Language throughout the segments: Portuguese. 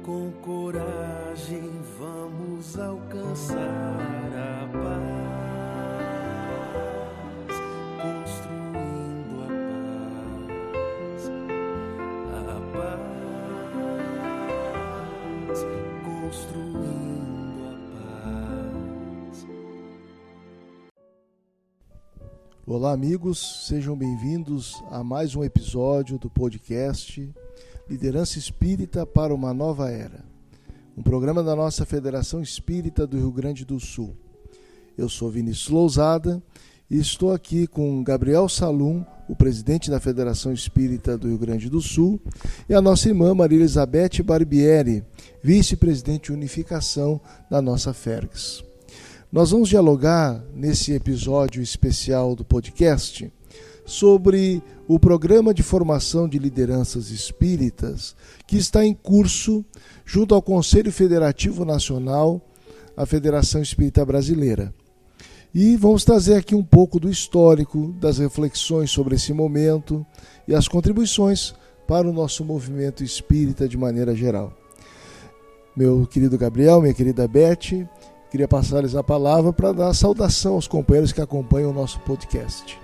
Com coragem vamos alcançar a paz, construindo a paz, construindo a paz. Olá, amigos, sejam bem-vindos a mais um episódio do podcast Liderança Espírita para uma Nova Era, um programa da nossa Federação Espírita do Rio Grande do Sul. Eu sou Vinícius Lousada e estou aqui com Gabriel Salum, o presidente da Federação Espírita do Rio Grande do Sul, e a nossa irmã Maria Elizabeth Barbieri, vice-presidente de unificação da nossa FERGS. Nós vamos dialogar nesse episódio especial do podcast sobre o programa de formação de lideranças espíritas que está em curso junto ao Conselho Federativo Nacional, a Federação Espírita Brasileira. E vamos trazer aqui um pouco do histórico, das reflexões sobre esse momento e as contribuições para o nosso movimento espírita de maneira geral. Meu querido Gabriel, minha querida Beth, queria passar-lhes a palavra para dar saudação aos companheiros que acompanham o nosso podcast.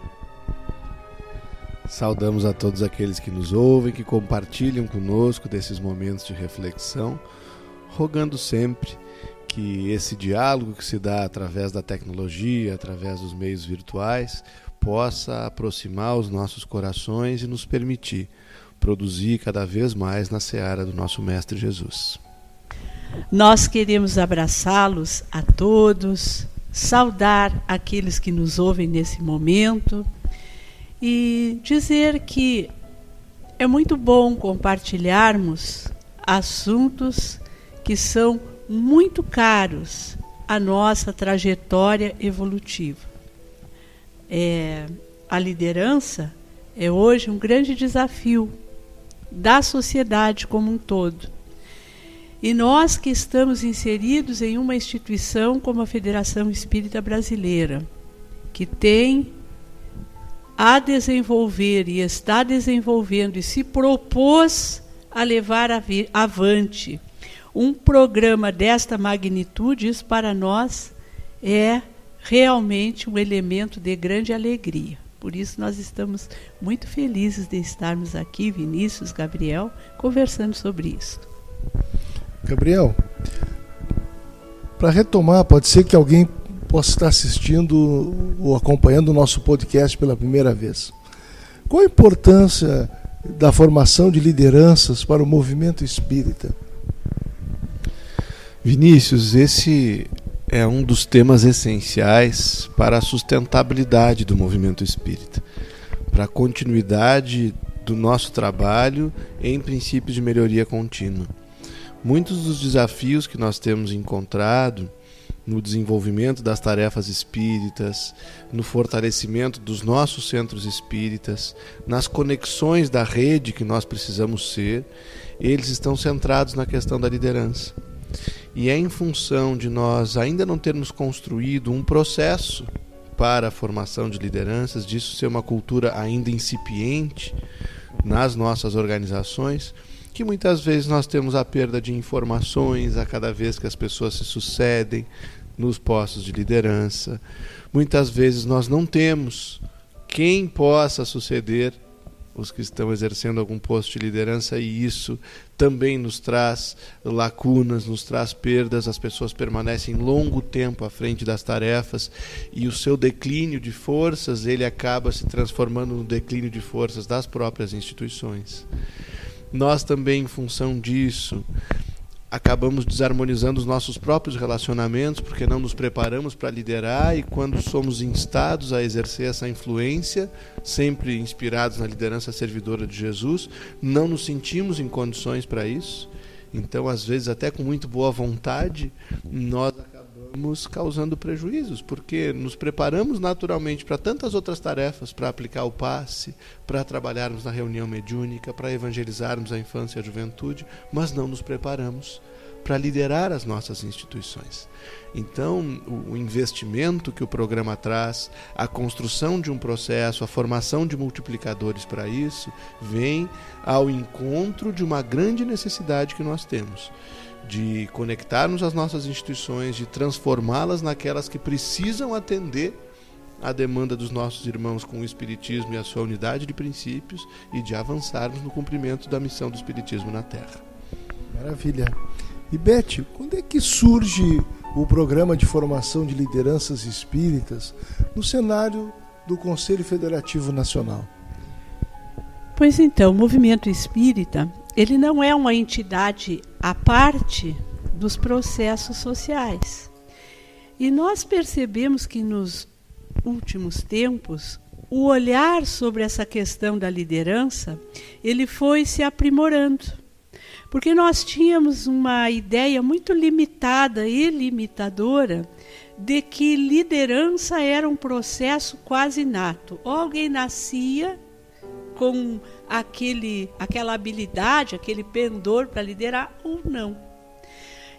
Saudamos a todos aqueles que nos ouvem, que compartilham conosco desses momentos de reflexão, rogando sempre que esse diálogo que se dá através da tecnologia, através dos meios virtuais, possa aproximar os nossos corações e nos permitir produzir cada vez mais na seara do nosso Mestre Jesus. Nós queremos abraçá-los a todos, saudar aqueles que nos ouvem nesse momento e dizer que é muito bom compartilharmos assuntos que são muito caros à nossa trajetória evolutiva. A liderança é hoje um grande desafio da sociedade como um todo. E nós que estamos inseridos em uma instituição como a Federação Espírita Brasileira, que tem a desenvolver e está desenvolvendo e se propôs a levar avante um programa desta magnitude, isso para nós é realmente um elemento de grande alegria. Por isso nós estamos muito felizes de estarmos aqui, Vinícius, Gabriel, conversando sobre isso. Gabriel, para retomar, pode ser que alguém possa estar assistindo ou acompanhando o nosso podcast pela primeira vez. Qual a importância da formação de lideranças para o movimento espírita? Vinícius, esse é um dos temas essenciais para a sustentabilidade do movimento espírita, para a continuidade do nosso trabalho em princípios de melhoria contínua. Muitos dos desafios que nós temos encontrado no desenvolvimento das tarefas espíritas, no fortalecimento dos nossos centros espíritas, nas conexões da rede que nós precisamos ser, eles estão centrados na questão da liderança. E é em função de nós ainda não termos construído um processo para a formação de lideranças, disso ser uma cultura ainda incipiente nas nossas organizações, que muitas vezes nós temos a perda de informações a cada vez que as pessoas se sucedem nos postos de liderança. Muitas vezes nós não temos quem possa suceder os que estão exercendo algum posto de liderança, e isso também nos traz lacunas, nos traz perdas. As pessoas permanecem longo tempo à frente das tarefas e o seu declínio de forças, ele acaba se transformando no declínio de forças das próprias instituições. Nós também, em função disso, acabamos desarmonizando os nossos próprios relacionamentos, porque não nos preparamos para liderar, e quando somos instados a exercer essa influência, sempre inspirados na liderança servidora de Jesus, não nos sentimos em condições para isso. Então, às vezes, até com muito boa vontade, nós acabamos causando prejuízos, porque nos preparamos naturalmente para tantas outras tarefas, para aplicar o passe, para trabalharmos na reunião mediúnica, para evangelizarmos a infância e a juventude, mas não nos preparamos para liderar as nossas instituições. Então, o investimento que o programa traz, a construção de um processo, a formação de multiplicadores para isso, vem ao encontro de uma grande necessidade que nós temos, de conectarmos às nossas instituições, de transformá-las naquelas que precisam atender a demanda dos nossos irmãos com o Espiritismo e a sua unidade de princípios, e de avançarmos no cumprimento da missão do Espiritismo na Terra. Maravilha. E Beth, quando é que surge o programa de formação de lideranças espíritas no cenário do Conselho Federativo Nacional? Pois então, o movimento espírita, ele não é uma entidade à parte dos processos sociais. E nós percebemos que nos últimos tempos, o olhar sobre essa questão da liderança, ele foi se aprimorando. Porque nós tínhamos uma ideia muito limitada e limitadora de que liderança era um processo quase inato. Ou alguém nascia com aquela habilidade, aquele pendor para liderar, ou não.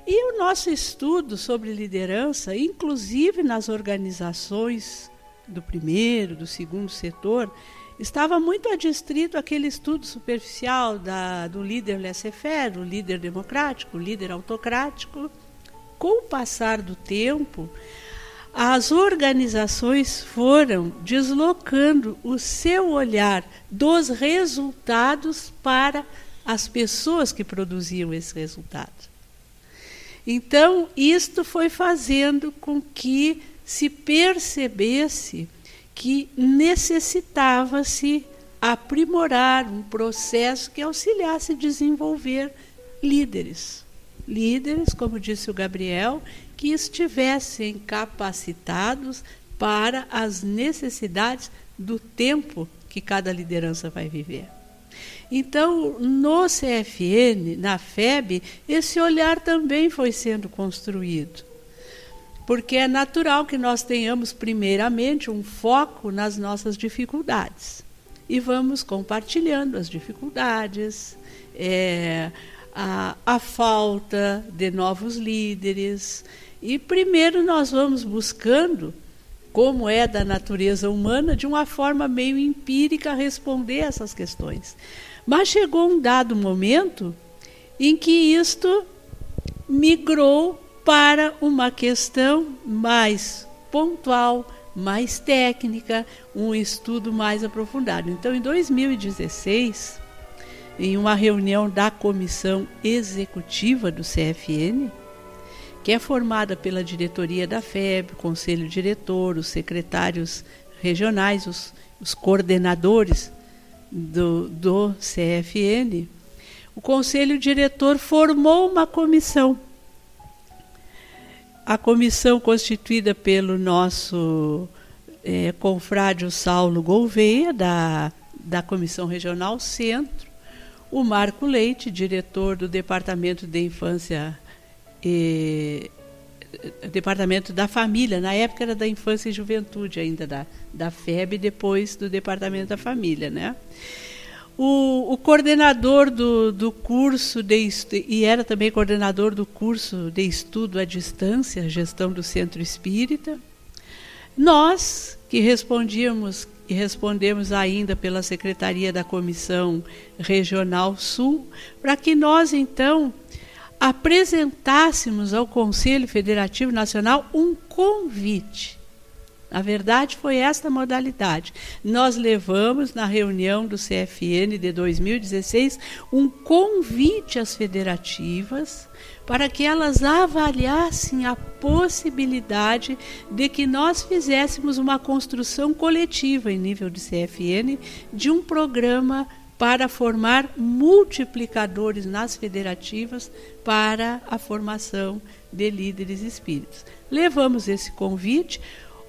E o nosso estudo sobre liderança, inclusive nas organizações do primeiro, do segundo setor, estava muito adstrito àquele estudo superficial do líder laissez-faire, o líder democrático, o líder autocrático. Com o passar do tempo, as organizações foram deslocando o seu olhar dos resultados para as pessoas que produziam esse resultado. Então, isto foi fazendo com que se percebesse que necessitava-se aprimorar um processo que auxiliasse a desenvolver líderes. Líderes, como disse o Gabriel, que estivessem capacitados para as necessidades do tempo que cada liderança vai viver. Então, no CFN, na FEB, esse olhar também foi sendo construído. Porque é natural que nós tenhamos, primeiramente, um foco nas nossas dificuldades. E vamos compartilhando as dificuldades, a falta de novos líderes. E primeiro nós vamos buscando, como é da natureza humana, de uma forma meio empírica, responder essas questões. Mas chegou um dado momento em que isto migrou para uma questão mais pontual, mais técnica, um estudo mais aprofundado. Então, em 2016, em uma reunião da comissão executiva do CFN, que é formada pela diretoria da FEB, o conselho diretor, os secretários regionais, os coordenadores do CFN, o conselho diretor formou uma comissão. A comissão constituída pelo nosso confrade Saulo Gouveia, da Comissão Regional Centro, o Marco Leite, diretor do Departamento de Infância Departamento da Família, na época era da Infância e Juventude ainda, da FEB, depois do Departamento da Família, né? O coordenador do curso, e era também coordenador do curso de estudo à distância, gestão do Centro Espírita. Nós, que respondemos ainda pela Secretaria da Comissão Regional Sul, para que nós, então, apresentássemos ao Conselho Federativo Nacional um convite. Na verdade, foi esta modalidade. Nós levamos, na reunião do CFN de 2016, um convite às federativas para que elas avaliassem a possibilidade de que nós fizéssemos uma construção coletiva em nível de CFN de um programa para formar multiplicadores nas federativas para a formação de líderes espíritas. Levamos esse convite.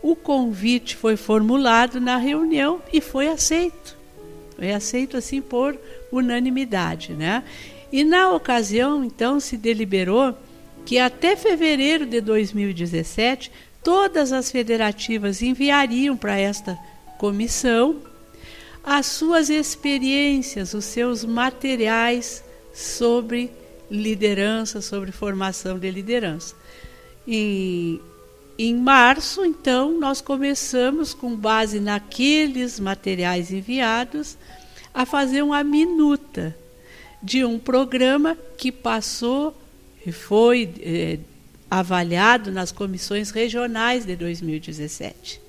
O convite foi formulado na reunião e foi aceito. Foi aceito assim por unanimidade, né? E na ocasião, então, se deliberou que até fevereiro de 2017, todas as federativas enviariam para esta comissão as suas experiências, os seus materiais sobre liderança, sobre formação de liderança. Em março, então, nós começamos, com base naqueles materiais enviados, a fazer uma minuta de um programa que passou e foi avaliado nas comissões regionais de 2017.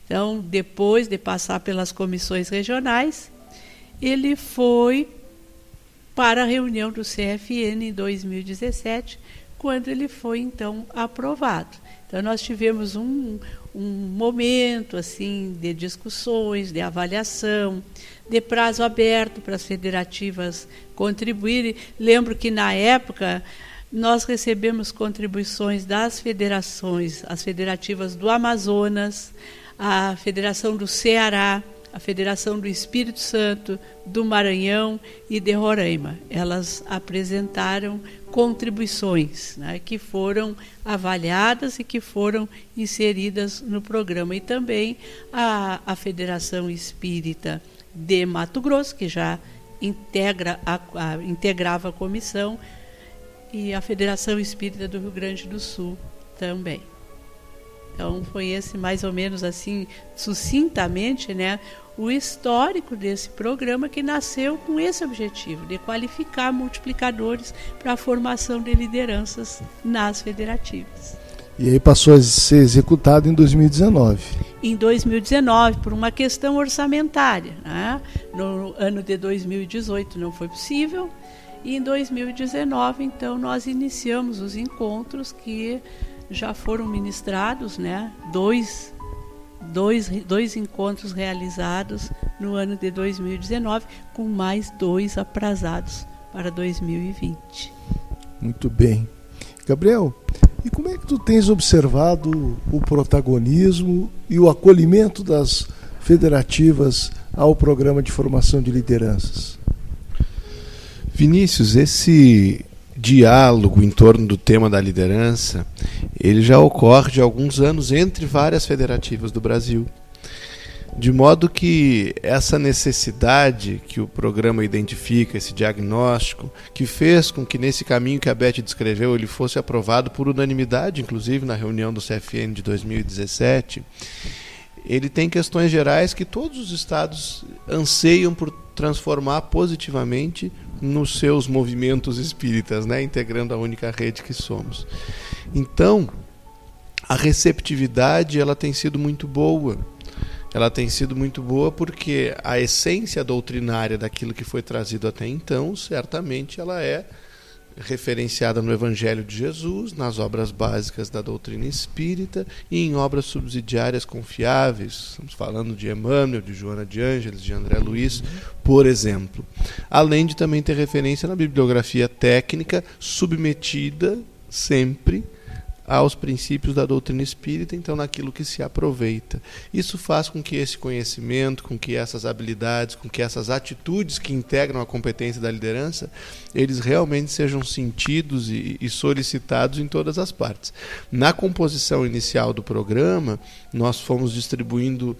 Então, depois de passar pelas comissões regionais, ele foi para a reunião do CFN em 2017, quando ele foi, então, aprovado. Então, nós tivemos um momento assim, de discussões, de avaliação, de prazo aberto para as federativas contribuírem. Lembro que, na época, nós recebemos contribuições das federações, as federativas do Amazonas, a Federação do Ceará, a Federação do Espírito Santo, do Maranhão e de Roraima. Elas apresentaram contribuições, né, que foram avaliadas e que foram inseridas no programa. E também a Federação Espírita de Mato Grosso, que já integrava a comissão, e a Federação Espírita do Rio Grande do Sul também. Então, foi esse, mais ou menos assim, sucintamente, né, o histórico desse programa, que nasceu com esse objetivo, de qualificar multiplicadores para a formação de lideranças nas federativas. E aí passou a ser executado em 2019. Em 2019, por uma questão orçamentária, né? No ano de 2018 não foi possível, e em 2019, então, nós iniciamos os encontros que já foram ministrados, né? Dois encontros realizados no ano de 2019, com mais 2 aprazados para 2020. Muito bem. Gabriel, e como é que tu tens observado o protagonismo e o acolhimento das federativas ao programa de formação de lideranças? Vinícius, esse diálogo em torno do tema da liderança, ele já ocorre de alguns anos entre várias federativas do Brasil. De modo que essa necessidade que o programa identifica, esse diagnóstico, que fez com que nesse caminho que a Beth descreveu, ele fosse aprovado por unanimidade, inclusive na reunião do CFN de 2017, ele tem questões gerais que todos os estados anseiam por transformar positivamente nos seus movimentos espíritas, né, integrando a única rede que somos. Então, a receptividade ela tem sido muito boa. Ela tem sido muito boa porque a essência doutrinária daquilo que foi trazido até então, certamente ela é referenciada no Evangelho de Jesus, nas obras básicas da doutrina espírita e em obras subsidiárias confiáveis. Estamos falando de Emmanuel, de Joana de Ângeles, de André Luiz, por exemplo. Além de também ter referência na bibliografia técnica, submetida sempre aos princípios da doutrina espírita, então naquilo que se aproveita. Isso faz com que esse conhecimento, com que essas habilidades, com que essas atitudes que integram a competência da liderança, eles realmente sejam sentidos e solicitados em todas as partes. Na composição inicial do programa, nós fomos distribuindo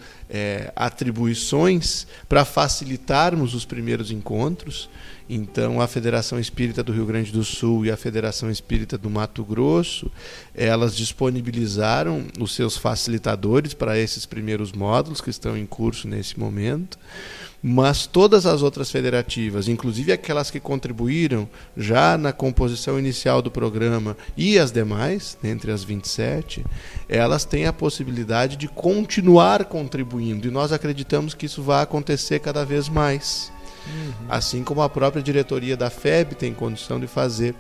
atribuições para facilitarmos os primeiros encontros. Então, a Federação Espírita do Rio Grande do Sul e a Federação Espírita do Mato Grosso, elas disponibilizaram os seus facilitadores para esses primeiros módulos que estão em curso nesse momento, mas todas as outras federativas, inclusive aquelas que contribuíram já na composição inicial do programa e as demais, entre as 27, elas têm a possibilidade de continuar contribuindo, e nós acreditamos que isso vai acontecer cada vez mais. Assim como a própria diretoria da FEB tem condição de fazer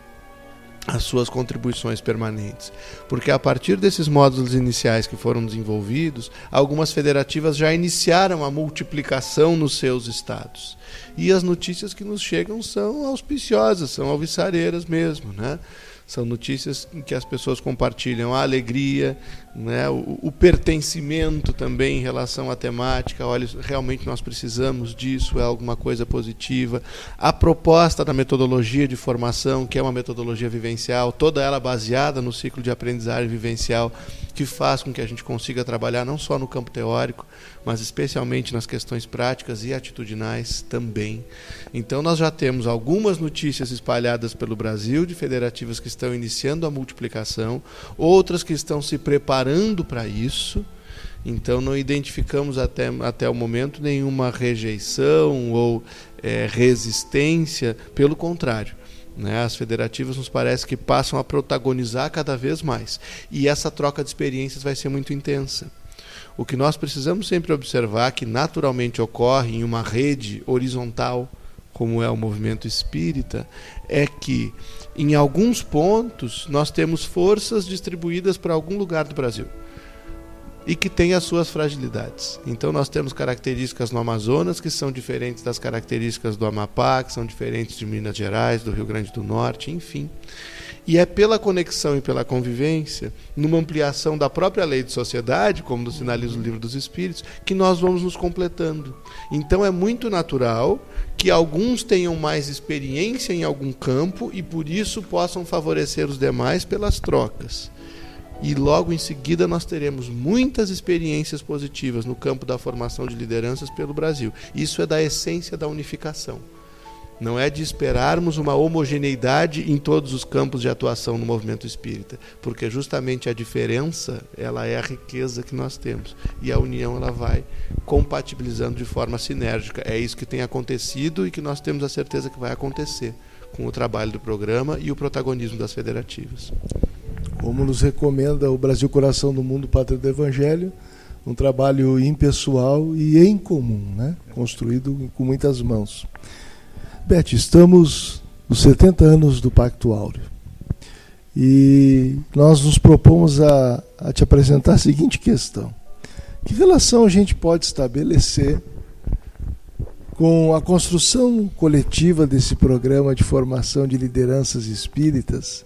as suas contribuições permanentes. Porque a partir desses módulos iniciais que foram desenvolvidos, algumas federativas já iniciaram a multiplicação nos seus estados. E as notícias que nos chegam são auspiciosas, são alvissareiras mesmo, né? São notícias em que as pessoas compartilham a alegria, né, o pertencimento também em relação à temática. Olha, realmente nós precisamos disso, é alguma coisa positiva. A proposta da metodologia de formação, que é uma metodologia vivencial, toda ela baseada no ciclo de aprendizagem vivencial, que faz com que a gente consiga trabalhar não só no campo teórico, mas especialmente nas questões práticas e atitudinais também. Então nós já temos algumas notícias espalhadas pelo Brasil de federativas que estão iniciando a multiplicação, outras que estão se preparando para isso. Então não identificamos até o momento nenhuma rejeição ou resistência, pelo contrário. As federativas nos parece que passam a protagonizar cada vez mais. E essa troca de experiências vai ser muito intensa. O que nós precisamos sempre observar, que naturalmente ocorre em uma rede horizontal, como é o movimento espírita, é que em alguns pontos nós temos forças distribuídas para algum lugar do Brasil e que tem as suas fragilidades. Então nós temos características no Amazonas que são diferentes das características do Amapá, que são diferentes de Minas Gerais, do Rio Grande do Norte, enfim. E é pela conexão e pela convivência, numa ampliação da própria lei de sociedade, como nos sinaliza o Livro dos Espíritos, que nós vamos nos completando. Então é muito natural que alguns tenham mais experiência em algum campo e por isso possam favorecer os demais pelas trocas. E logo em seguida nós teremos muitas experiências positivas no campo da formação de lideranças pelo Brasil. Isso é da essência da unificação. Não é de esperarmos uma homogeneidade em todos os campos de atuação no movimento espírita, porque justamente a diferença, ela é a riqueza que nós temos. E a união, ela vai compatibilizando de forma sinérgica. É isso que tem acontecido e que nós temos a certeza que vai acontecer com o trabalho do programa e o protagonismo das federativas. Como nos recomenda o Brasil Coração do Mundo, Pátria do Evangelho, um trabalho impessoal e em comum, construído com muitas mãos. Beth, estamos nos 70 anos do Pacto Áureo e nós nos propomos a te apresentar a seguinte questão: que relação a gente pode estabelecer com a construção coletiva desse programa de formação de lideranças espíritas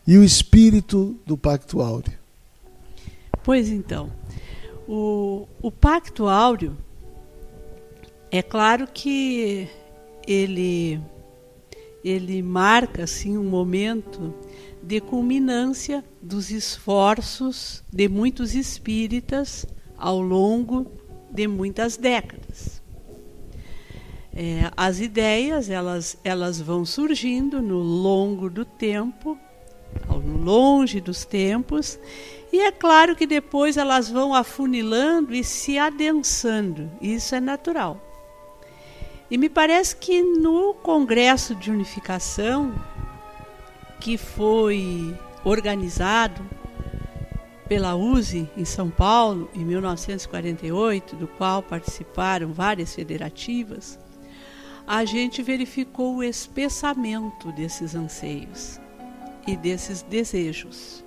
e o espírito do Pacto Áureo? Pois então, o Pacto Áureo, é claro que ele marca assim, um momento de culminância dos esforços de muitos espíritas ao longo de muitas décadas. As ideias elas vão surgindo no longo do tempo, ao longe dos tempos, e é claro que depois elas vão afunilando e se adensando. Isso é natural. E me parece que no Congresso de Unificação, que foi organizado pela USE em São Paulo em 1948, do qual participaram várias federativas, a gente verificou o espessamento desses anseios e desses desejos.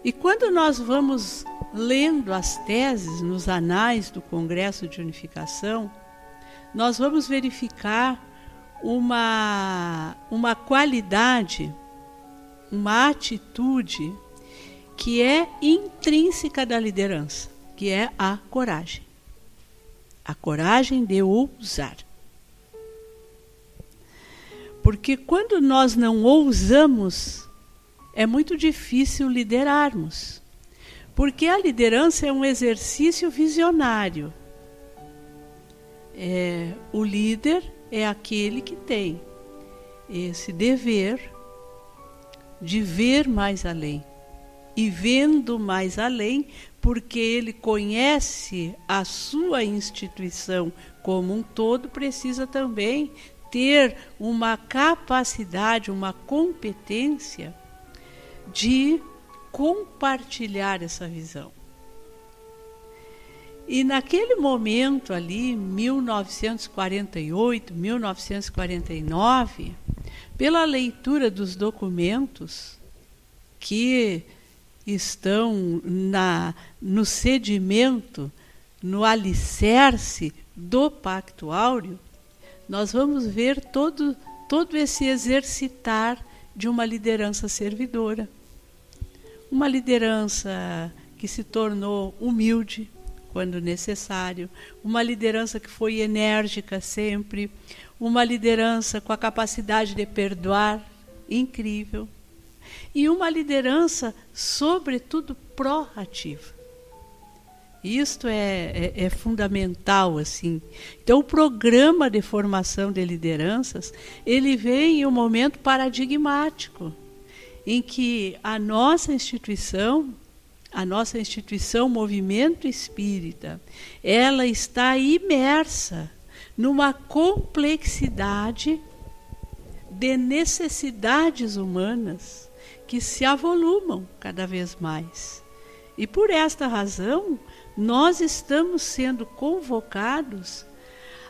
E quando nós vamos lendo as teses nos anais do Congresso de Unificação, nós vamos verificar uma qualidade, uma atitude que é intrínseca da liderança, que é a coragem. A coragem de ousar. Porque quando nós não ousamos, é muito difícil liderarmos. Porque a liderança é um exercício visionário. O líder é aquele que tem esse dever de ver mais além. E vendo mais além, porque ele conhece a sua instituição como um todo, precisa também ter uma capacidade, uma competência de compartilhar essa visão. E naquele momento ali, 1948, 1949, pela leitura dos documentos que estão no sedimento, no alicerce do Pacto Áureo, nós vamos ver todo esse exercitar de uma liderança servidora. Uma liderança que se tornou humilde quando necessário, uma liderança que foi enérgica sempre, uma liderança com a capacidade de perdoar incrível, e uma liderança, sobretudo, proativa. Isto é fundamental, assim. Então, o programa de formação de lideranças, ele vem em um momento paradigmático, em que a nossa instituição Movimento Espírita, ela está imersa numa complexidade de necessidades humanas que se avolumam cada vez mais. E por esta razão, nós estamos sendo convocados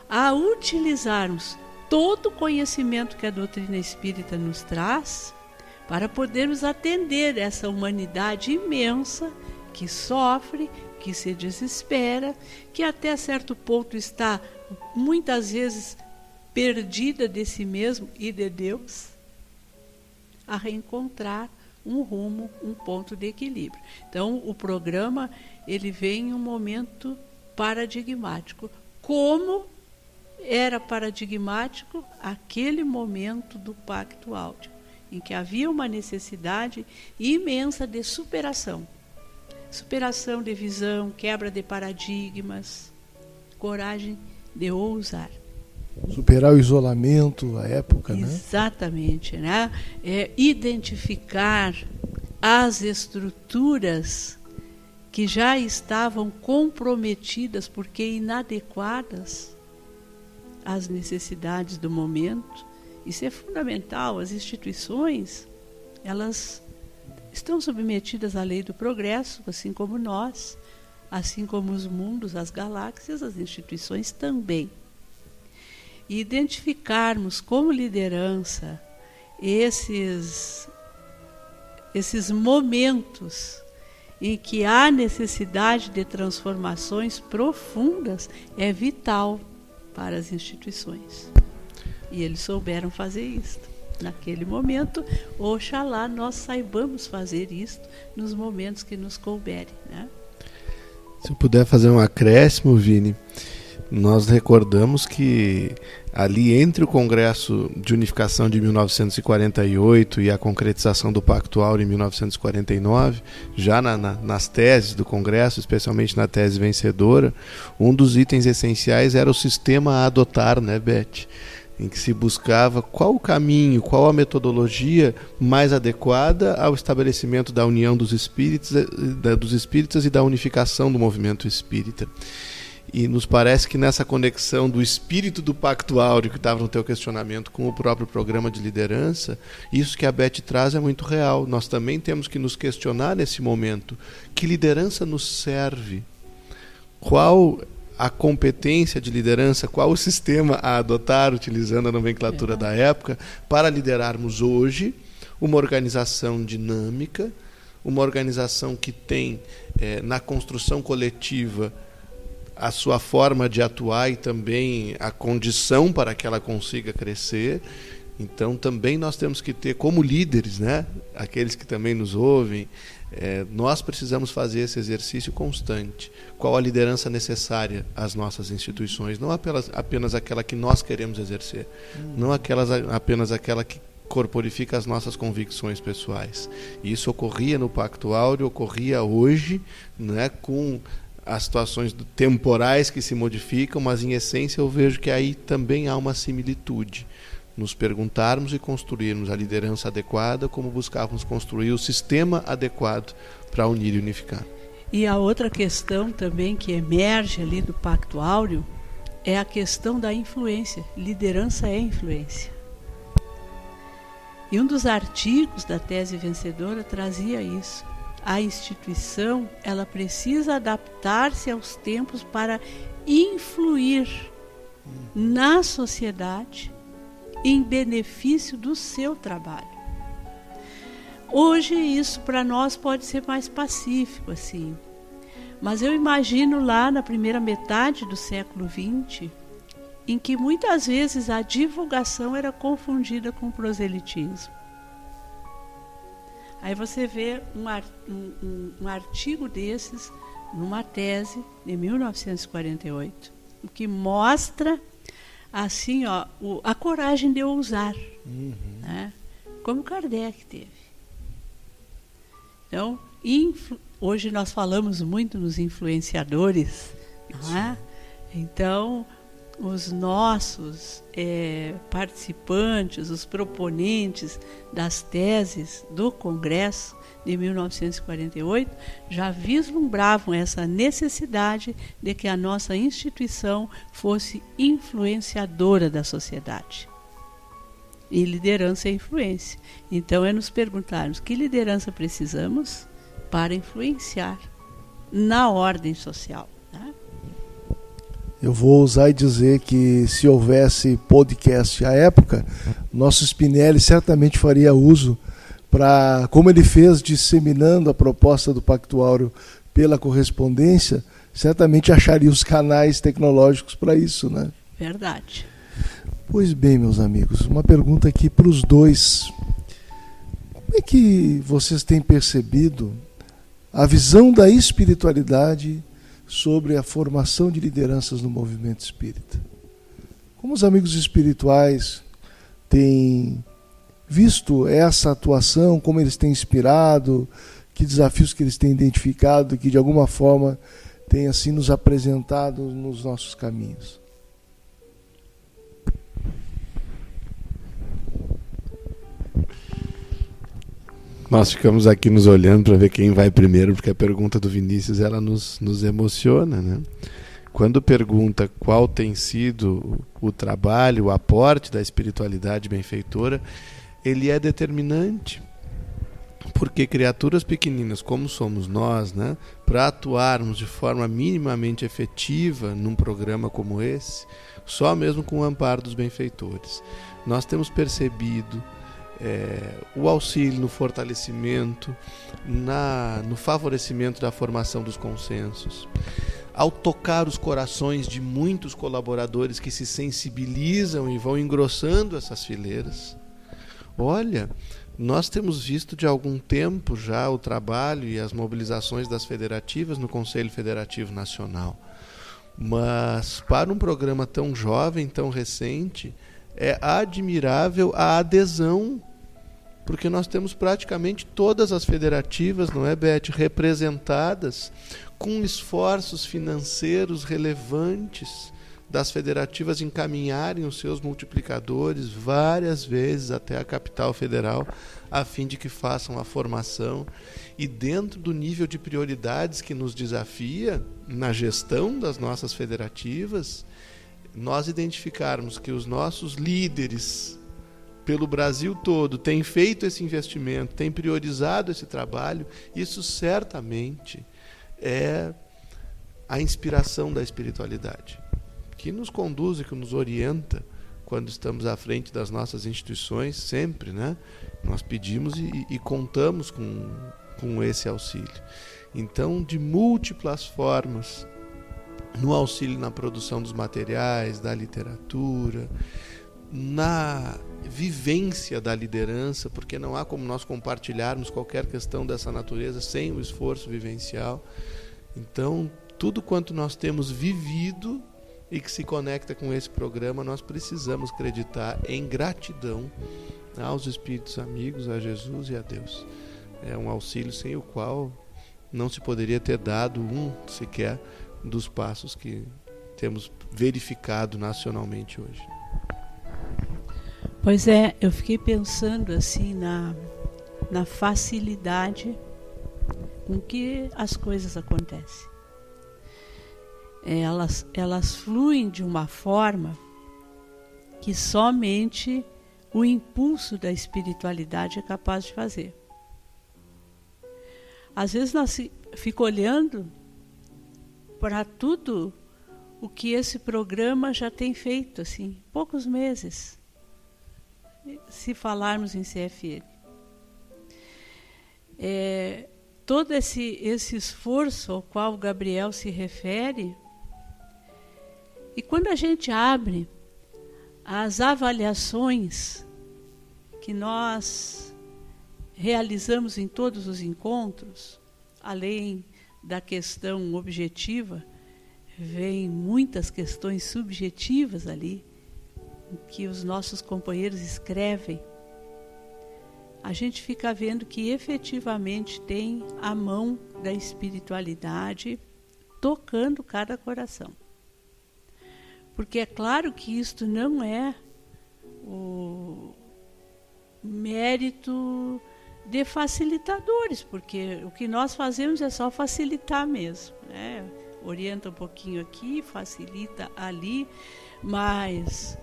a utilizarmos todo o conhecimento que a doutrina espírita nos traz para podermos atender essa humanidade imensa que sofre, que se desespera, que até certo ponto está muitas vezes perdida de si mesmo e de Deus, a reencontrar um rumo, um ponto de equilíbrio. Então, o programa, ele vem em um momento paradigmático. Como era paradigmático aquele momento do Pacto Áureo, em que havia uma necessidade imensa de superação. Superação de visão, quebra de paradigmas, coragem de ousar. Superar o isolamento, a época, Exatamente, né? Identificar as estruturas que já estavam comprometidas porque inadequadas às necessidades do momento. Isso é fundamental. As instituições, elas estão submetidas à lei do progresso, assim como nós, assim como os mundos, as galáxias, as instituições também. E identificarmos como liderança esses momentos em que há necessidade de transformações profundas é vital para as instituições. E eles souberam fazer isso naquele momento. Oxalá nós saibamos fazer isto nos momentos que nos couberem, né? Se eu puder fazer um acréscimo, Vini, nós recordamos que ali entre o Congresso de Unificação de 1948 e a concretização do Pacto Áureo em 1949, já nas teses do Congresso, especialmente na tese vencedora, um dos itens essenciais era o sistema a adotar, né, Beth? Em que se buscava qual o caminho, qual a metodologia mais adequada ao estabelecimento da união dos espíritas e da unificação do movimento espírita. E nos parece que nessa conexão do espírito do Pacto Áureo, que estava no teu questionamento, com o próprio programa de liderança, isso que a Beth traz é muito real. Nós também temos que nos questionar nesse momento: que liderança nos serve? Qual a competência de liderança, qual o sistema a adotar, utilizando a nomenclatura da época, para liderarmos hoje uma organização dinâmica, uma organização que tem na construção coletiva a sua forma de atuar e também a condição para que ela consiga crescer. Então também nós temos que ter como líderes, né, aqueles que também nos ouvem, nós precisamos fazer esse exercício constante. Qual a liderança necessária às nossas instituições? Não apenas aquela que nós queremos exercer, não apenas aquela que corporifica as nossas convicções pessoais. Isso ocorria no Pacto Áureo, ocorria hoje, né, com as situações temporais que se modificam, mas em essência eu vejo que aí também há uma similitude. Nos perguntarmos e construirmos a liderança adequada, como buscávamos construir o sistema adequado para unir e unificar. E a outra questão também que emerge ali do Pacto Áureo é a questão da influência. Liderança é influência. E um dos artigos da tese vencedora trazia isso. A instituição, ela precisa adaptar-se aos tempos para influir na sociedade em benefício do seu trabalho. Hoje isso para nós pode ser mais pacífico, assim. Mas eu imagino lá na primeira metade do século XX, em que muitas vezes a divulgação era confundida com proselitismo. Aí você vê um artigo desses numa tese de 1948, o que mostra assim, a coragem de ousar, né? Como Kardec teve. Então, hoje nós falamos muito nos influenciadores, não é? Então, os nossos participantes, os proponentes das teses do Congresso de 1948 já vislumbravam essa necessidade de que a nossa instituição fosse influenciadora da sociedade. E liderança é influência. Então é nos perguntarmos que liderança precisamos para influenciar na ordem social. Né? Eu vou ousar e dizer que se houvesse podcast à época, nosso Spinelli certamente faria uso para, como ele fez disseminando a proposta do Pacto Áureo pela correspondência, certamente acharia os canais tecnológicos para isso, né? Verdade. Pois bem, meus amigos, uma pergunta aqui para os dois. Como é que vocês têm percebido a visão da espiritualidade sobre a formação de lideranças no movimento espírita? Como os amigos espirituais têm visto essa atuação, como eles têm inspirado, que desafios que eles têm identificado, que de alguma forma têm assim nos apresentado nos nossos caminhos? Nós ficamos aqui nos olhando para ver quem vai primeiro, porque a pergunta do Vinícius ela nos emociona, né? Quando pergunta qual tem sido o trabalho, o aporte da espiritualidade benfeitora, ele é determinante, porque criaturas pequeninas como somos nós, né, para atuarmos de forma minimamente efetiva num programa como esse, só mesmo com o amparo dos benfeitores. Nós temos percebido o auxílio no fortalecimento, no favorecimento da formação dos consensos, ao tocar os corações de muitos colaboradores que se sensibilizam e vão engrossando essas fileiras. Olha, nós temos visto de algum tempo já o trabalho e as mobilizações das federativas no Conselho Federativo Nacional. Mas para um programa tão jovem, tão recente, é admirável a adesão, porque nós temos praticamente todas as federativas, não é, Beth, representadas com esforços financeiros relevantes das federativas encaminharem os seus multiplicadores várias vezes até a capital federal, a fim de que façam a formação. E dentro do nível de prioridades que nos desafia na gestão das nossas federativas, nós identificarmos que os nossos líderes pelo Brasil todo têm feito esse investimento, têm priorizado esse trabalho, isso certamente é a inspiração da espiritualidade, que nos conduz e que nos orienta quando estamos à frente das nossas instituições, sempre, né? Nós pedimos e contamos com esse auxílio. Então, de múltiplas formas, no auxílio na produção dos materiais, da literatura, na vivência da liderança, porque não há como nós compartilharmos qualquer questão dessa natureza sem o esforço vivencial. Então, tudo quanto nós temos vivido e que se conecta com esse programa, nós precisamos acreditar em gratidão aos espíritos amigos, a Jesus e a Deus. É um auxílio sem o qual não se poderia ter dado sequer dos passos que temos verificado nacionalmente hoje. Pois é, eu fiquei pensando assim na facilidade com que as coisas acontecem. Elas fluem de uma forma que somente o impulso da espiritualidade é capaz de fazer. Às vezes nós ficamos olhando para tudo o que esse programa já tem feito, assim, poucos meses, se falarmos em CFN. Todo esse esforço ao qual o Gabriel se refere, e quando a gente abre as avaliações que nós realizamos em todos os encontros, além da questão objetiva, vem muitas questões subjetivas ali, que os nossos companheiros escrevem. a gente fica vendo que efetivamente tem a mão da espiritualidade tocando cada coração. Porque é claro que isto não é o mérito de facilitadores, porque o que nós fazemos é só facilitar mesmo, né? Orienta um pouquinho aqui, facilita ali, mas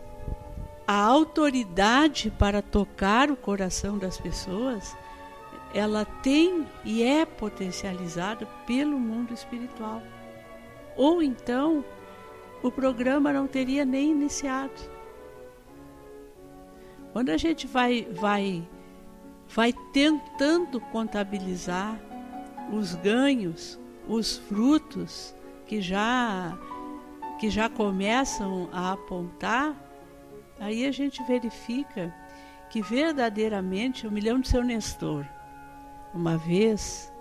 a autoridade para tocar o coração das pessoas, ela tem e é potencializada pelo mundo espiritual. Ou então, o programa não teria nem iniciado. Quando a gente vai tentando contabilizar os ganhos, os frutos que já começam a apontar, aí a gente verifica que verdadeiramente eu me lembro do seu Nestor. Uma vez,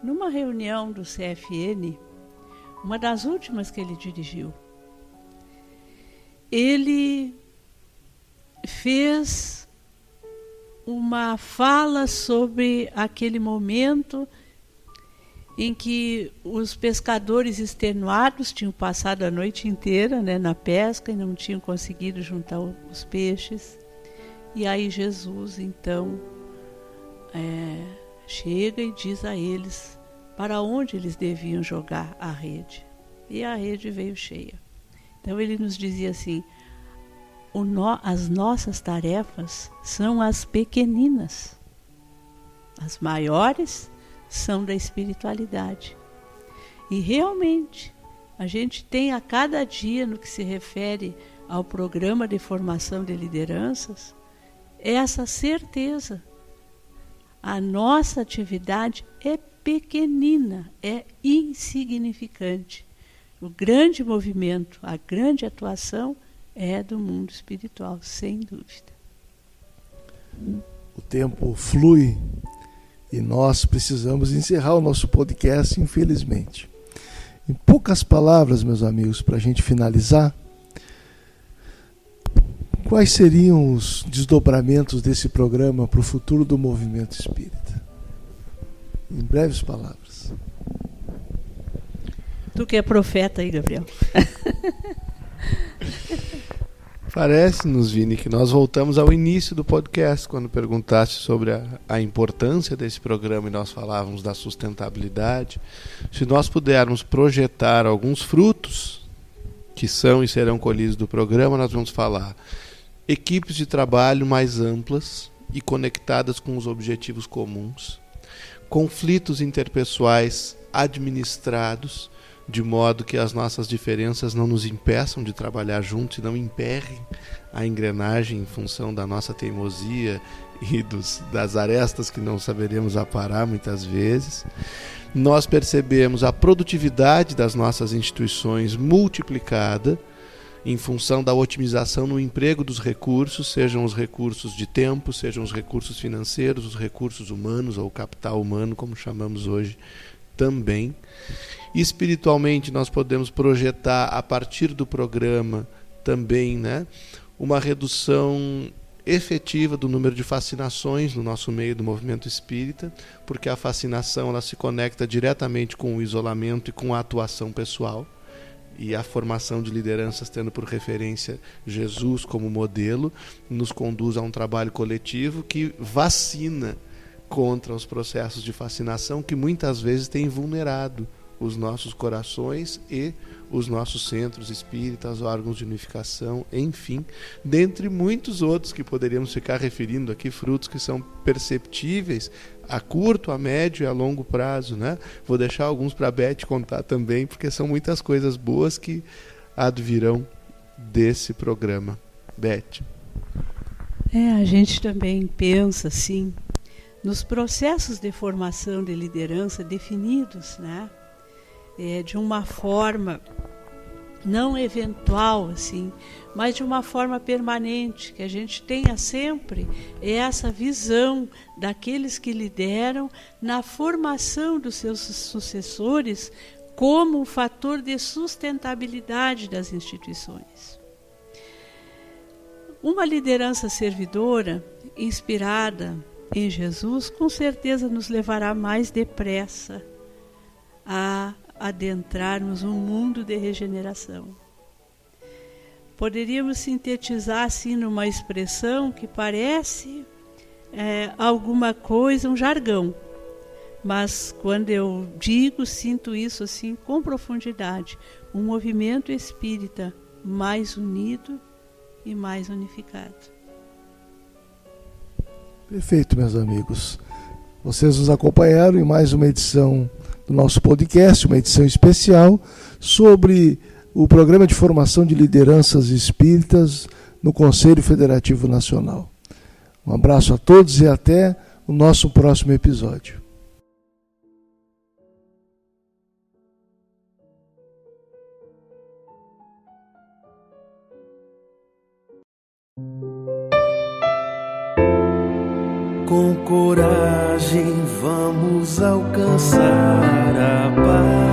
numa reunião do CFN, uma das últimas que ele dirigiu, ele fez uma fala sobre aquele momento em que os pescadores extenuados tinham passado a noite inteira, né, na pesca e não tinham conseguido juntar os peixes. E aí Jesus, então, chega e diz a eles para onde eles deviam jogar a rede. E a rede veio cheia. Então ele nos dizia assim, as nossas tarefas são as pequeninas. As maiores são da espiritualidade. E realmente, a gente tem a cada dia, no que se refere ao programa de formação de lideranças, essa certeza. A nossa atividade é pequenina, é insignificante. O grande movimento, a grande atuação é do mundo espiritual, sem dúvida. O tempo flui e nós precisamos encerrar o nosso podcast, infelizmente. Em poucas palavras, meus amigos, para a gente finalizar, quais seriam os desdobramentos desse programa para o futuro do movimento espírita? Em breves palavras. Tu que é profeta aí, Gabriel. Parece-nos, Vini, que nós voltamos ao início do podcast, quando perguntaste sobre a importância desse programa e nós falávamos da sustentabilidade. Se nós pudermos projetar alguns frutos que são e serão colhidos do programa, nós vamos falar equipes de trabalho mais amplas e conectadas com os objetivos comuns, conflitos interpessoais administrados, de modo que as nossas diferenças não nos impeçam de trabalhar juntos e não emperrem a engrenagem em função da nossa teimosia e das arestas que não saberemos aparar muitas vezes. Nós percebemos a produtividade das nossas instituições multiplicada em função da otimização no emprego dos recursos, sejam os recursos de tempo, sejam os recursos financeiros, os recursos humanos ou o capital humano, como chamamos hoje também. Espiritualmente, nós podemos projetar a partir do programa também, né, uma redução efetiva do número de fascinações no nosso meio do movimento espírita, porque a fascinação ela se conecta diretamente com o isolamento e com a atuação pessoal, e a formação de lideranças tendo por referência Jesus como modelo, nos conduz a um trabalho coletivo que vacina contra os processos de fascinação que muitas vezes têm vulnerado os nossos corações e os nossos centros espíritas, órgãos de unificação, enfim, dentre muitos outros que poderíamos ficar referindo aqui, frutos que são perceptíveis a curto, a médio e a longo prazo, né? Vou deixar alguns para a Beth contar também, porque são muitas coisas boas que advirão desse programa. Beth. A gente também pensa, assim, nos processos de formação de liderança definidos, né? De uma forma não eventual, assim, mas de uma forma permanente, que a gente tenha sempre essa visão daqueles que lideram na formação dos seus sucessores como um fator de sustentabilidade das instituições. Uma liderança servidora, inspirada em Jesus, com certeza nos levará mais depressa a adentrarmos um mundo de regeneração. Poderíamos sintetizar assim numa expressão que parece alguma coisa, um jargão, mas quando eu digo, sinto isso assim com profundidade, um movimento espírita mais unido e mais unificado. Perfeito, meus amigos. Vocês nos acompanharam em mais uma edição do nosso podcast, uma edição especial sobre o Programa de Formação de Lideranças Espíritas no Conselho Federativo Nacional. Um abraço a todos e até o nosso próximo episódio. Com coragem vamos alcançar a paz.